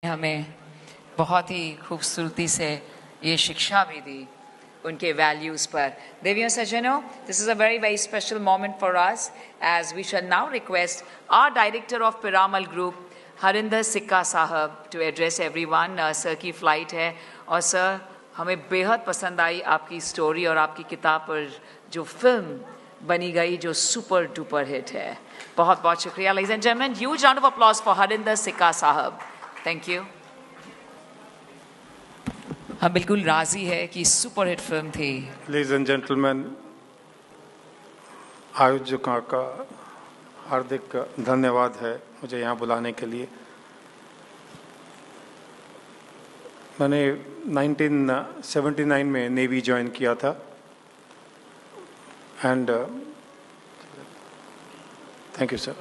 हमें बहुत ही खूबसूरती से ये शिक्षा भी दी उनके वैल्यूज़ पर। देवियों सज्जनों, this is a very very special moment for us as we shall now request our director of Piramal Group, Harinder सिक्का साहब, to address everyone. सर की फ्लाइट है और सर हमें बेहद पसंद आई आपकी स्टोरी और आपकी किताब पर जो फिल्म बनी गई जो सुपर डुपर हिट है। बहुत बहुत शुक्रिया। Ladies and gentlemen, huge round of applause for Harinder सिक्का साहब। Thank you. हम बिल्कुल राजी है कि सुपर हिट फिल्म थी। Ladies and gentlemen, आयोजकों का हार्दिक धन्यवाद है मुझे यहाँ बुलाने के लिए। मैंने 1979 में नेवी ज्वाइन किया था एंड थैंक यू सर।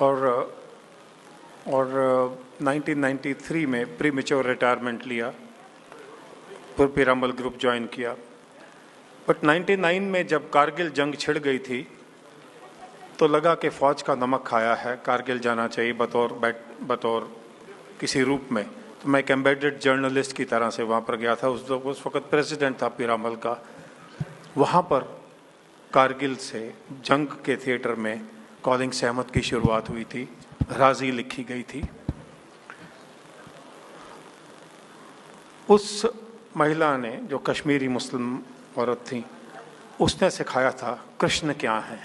और 1993 में प्री मैच्योर रिटायरमेंट लिया, फिर पिरामल ग्रुप ज्वाइन किया। बट 99 में जब कारगिल जंग छिड़ गई थी तो लगा कि फ़ौज का नमक खाया है, कारगिल जाना चाहिए बतौर किसी रूप में। तो मैं एक एम्बेडेड जर्नलिस्ट की तरह से वहाँ पर गया था। उस वक्त प्रेसिडेंट था पिरामल का। वहाँ पर कारगिल से जंग के थिएटर में कॉलिंग सहमत की शुरुआत हुई थी, राजी लिखी गई थी। उस महिला ने, जो कश्मीरी मुस्लिम औरत थी, उसने सिखाया था कृष्ण क्या है।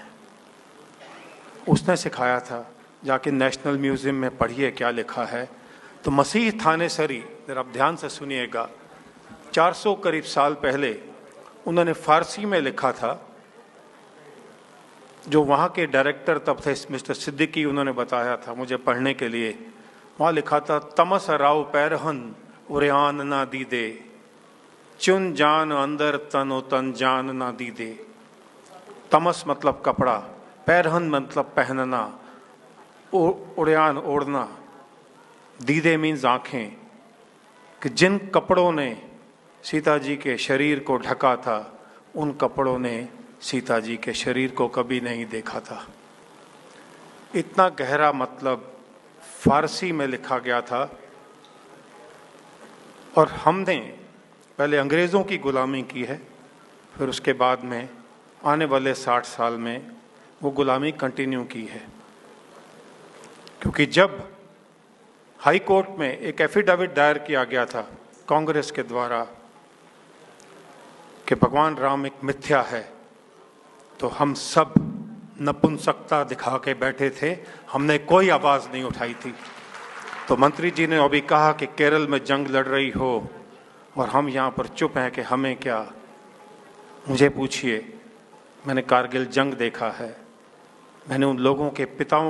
उसने सिखाया था जाके नेशनल म्यूज़ियम में पढ़िए क्या लिखा है। तो मसीह थानेसरी, जरा आप ध्यान से सुनिएगा, 400 करीब साल पहले उन्होंने फ़ारसी में लिखा था। जो वहाँ के डायरेक्टर तब थे मिस्टर सिद्दीकी, उन्होंने बताया था मुझे पढ़ने के लिए। वहाँ लिखा था, तमस राव पैरहन उरियान ना दी दे, चुन जान अंदर तनो तन जान ना दी दे। तमस मतलब कपड़ा, पैरहन मतलब पहनना, उड़ियान ओढ़ना, दीदे मीन्स आँखें, कि जिन कपड़ों ने सीता जी के शरीर को ढका था उन कपड़ों ने सीता जी के शरीर को कभी नहीं देखा था। इतना गहरा मतलब फारसी में लिखा गया था। और हमने पहले अंग्रेज़ों की गुलामी की है, फिर उसके बाद में आने वाले 60 साल में वो गुलामी कंटिन्यू की है। क्योंकि जब हाई कोर्ट में एक एफिडेविट दायर किया गया था कांग्रेस के द्वारा कि भगवान राम एक मिथ्या है, तो हम सब नपुंसकता दिखा के बैठे थे, हमने कोई आवाज़ नहीं उठाई थी। तो मंत्री जी ने अभी कहा कि केरल में जंग लड़ रही हो और हम यहाँ पर चुप हैं कि हमें क्या। मुझे पूछिए, मैंने कारगिल जंग देखा है, मैंने उन लोगों के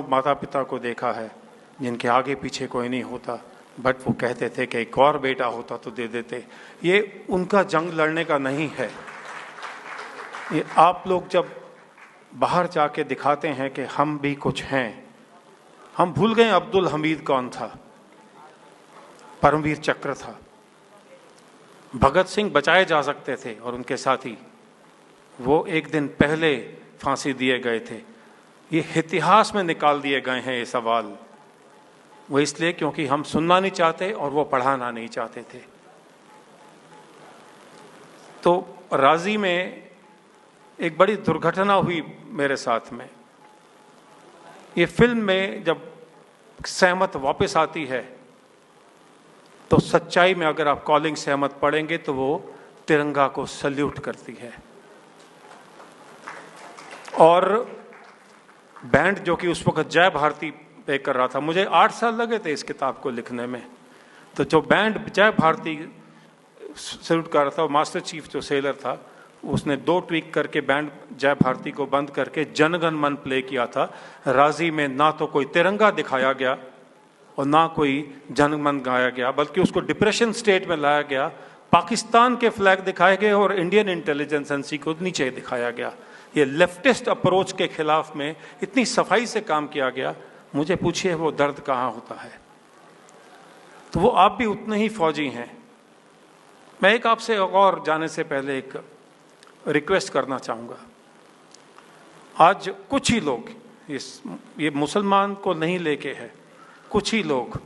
माता पिता को देखा है जिनके आगे पीछे कोई नहीं होता, बट वो कहते थे कि एक और बेटा होता तो दे देते। ये उनका जंग लड़ने का नहीं है। ये आप लोग जब बाहर जाके दिखाते हैं कि हम भी कुछ हैं, हम भूल गए अब्दुल हमीद कौन था, परमवीर चक्र था। भगत सिंह बचाए जा सकते थे और उनके साथी, वो एक दिन पहले फांसी दिए गए थे। ये इतिहास में निकाल दिए गए हैं ये सवाल, वो इसलिए क्योंकि हम सुनना नहीं चाहते और वो पढ़ाना नहीं चाहते थे। तो राजी में एक बड़ी दुर्घटना हुई मेरे साथ में। ये फिल्म में जब सहमत वापस आती है तो सच्चाई में अगर आप कॉलिंग सहमत पढ़ेंगे तो वो तिरंगा को सल्यूट करती है। और बैंड जो कि उस वक्त जय भारती पे कर रहा था, मुझे 8 साल लगे थे इस किताब को लिखने में। तो जो बैंड जय भारती सल्यूट कर रहा था, मास्टर चीफ जो सेलर था, उसने 2 ट्वीक करके बैंड जय भारती को बंद करके जनगण मन प्ले किया था। राजी में ना तो कोई तिरंगा दिखाया गया और ना कोई जनगण गाया गया, बल्कि उसको डिप्रेशन स्टेट में लाया गया। पाकिस्तान के फ्लैग दिखाए गए और इंडियन इंटेलिजेंस एजेंसी को नीचे दिखाया गया। ये लेफ्टिस्ट अप्रोच के खिलाफ में इतनी सफाई से काम किया गया। मुझे पूछिए वो दर्द कहाँ होता है। तो वो आप भी उतने ही फौजी हैं। मैं एक आपसे और जाने से पहले एक रिक्वेस्ट करना चाहूँगा। आज कुछ ही लोग, ये मुसलमान को नहीं लेके है, कुछ ही लोग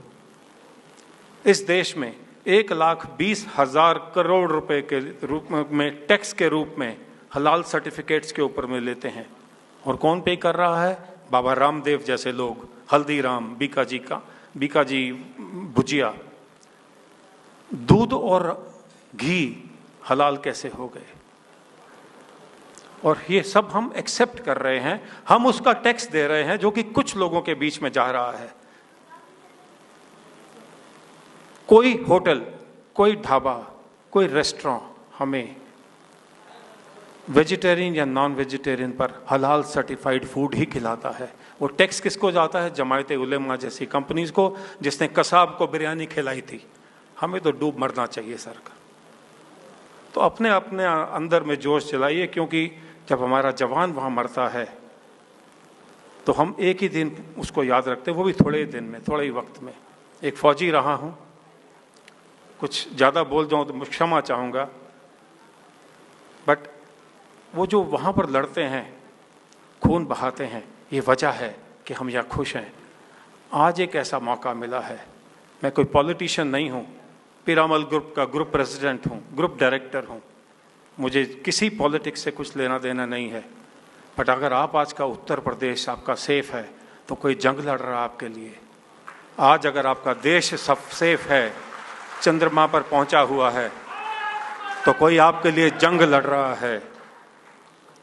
इस देश में 1,20,000 करोड़ रुपए के रूप में टैक्स के रूप में हलाल सर्टिफिकेट्स के ऊपर में लेते हैं। और कौन पे कर रहा है? बाबा रामदेव जैसे लोग, हल्दीराम, बीकाजी भुजिया। दूध और घी हलाल कैसे हो गए? और ये सब हम एक्सेप्ट कर रहे हैं, हम उसका टैक्स दे रहे हैं जो कि कुछ लोगों के बीच में जा रहा है। कोई होटल, कोई ढाबा, कोई रेस्टोरेंट हमें वेजिटेरियन या नॉन वेजिटेरियन पर हलाल सर्टिफाइड फूड ही खिलाता है। वो टैक्स किसको जाता है? जमायते उलेमा जैसी कंपनीज को, जिसने कसाब को बिरयानी खिलाई थी। हमें तो डूब मरना चाहिए सरकार। तो अपने अपने अंदर में जोश चलाइए, क्योंकि जब हमारा जवान वहाँ मरता है तो हम एक ही दिन उसको याद रखते हैं, वो भी थोड़े ही दिन में, थोड़े ही वक्त में। एक फौजी रहा हूँ, कुछ ज़्यादा बोल जाऊँ तो क्षमा चाहूँगा, बट वो जो वहाँ पर लड़ते हैं, खून बहाते हैं, ये वजह है कि हम यहाँ खुश हैं। आज एक ऐसा मौका मिला है। मैं कोई पॉलिटिशियन नहीं हूँ, पीरामल ग्रुप का ग्रुप प्रेसिडेंट हूँ, ग्रुप डायरेक्टर हूँ, मुझे किसी पॉलिटिक्स से कुछ लेना देना नहीं है। बट अगर आप आज का उत्तर प्रदेश आपका सेफ है तो कोई जंग लड़ रहा है आपके लिए। आज अगर आपका देश सब सेफ है, चंद्रमा पर पहुंचा हुआ है, तो कोई आपके लिए जंग लड़ रहा है,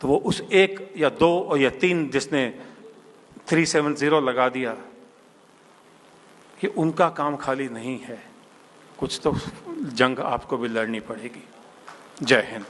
तो वो उस 1 या 2 या 3 जिसने 370 लगा दिया, कि उनका काम खाली नहीं है। कुछ तो जंग आपको भी लड़नी पड़ेगी। जय हिंद।